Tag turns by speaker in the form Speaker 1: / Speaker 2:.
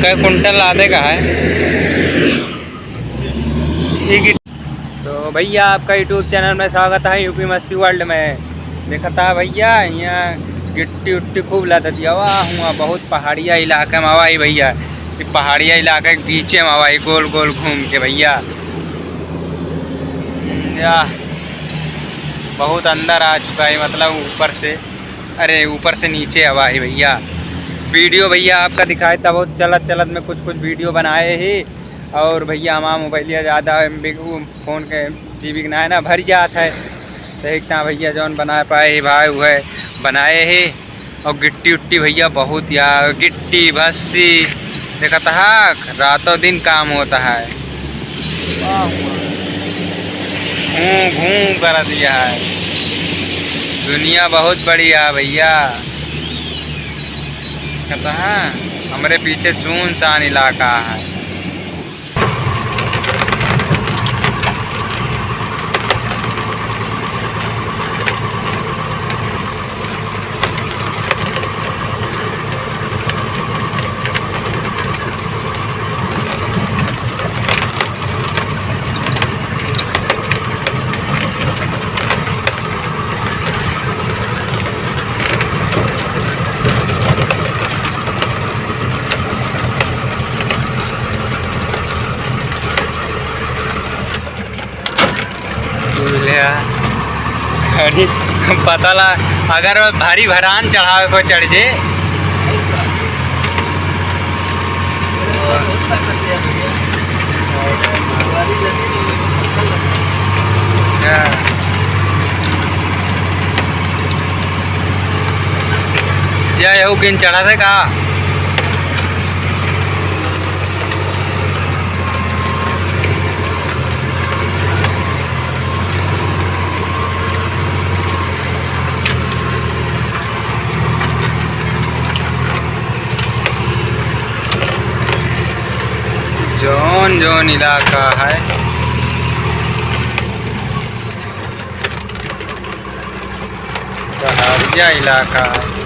Speaker 1: कै कुंटल लादे का है। तो भैया आपका यूट्यूब चैनल में स्वागत है यूपी मस्ती वर्ल्ड में। देखा था भैया यहाँ गिट्टी उट्टी खूब लाद दिया हुआ बहुत पहाड़िया इलाके में हवाई भैया। पहाड़िया इलाके के बीचे में हवाई गोल गोल घूम के भैया या बहुत अंदर आ चुका है, मतलब ऊपर से, अरे ऊपर से नीचे हवाई भैया। वीडियो भैया आपका दिखाए था बहुत चलत चलत में कुछ वीडियो बनाए ही। और भैया हमारा मोबाइलिया ज़्यादा MB फ़ोन के GB ना है ना भर जात है। देखता भैया जौन बना पाए भाई वह बनाए ही। और गिट्टी उट्टी भैया बहुत यार गिट्टी भस्सी देखा था रातों दिन काम होता है। घूम कर दिया है। दुनिया बहुत बड़ी है भैया। कहता है हमारे पीछे सुनसान इलाका है। पता ला अगर भारी भरान चढ़ावे को चढ़ जे या किन चढ़ा थे कहा जौन इलाका है पहाड़िया इलाका है।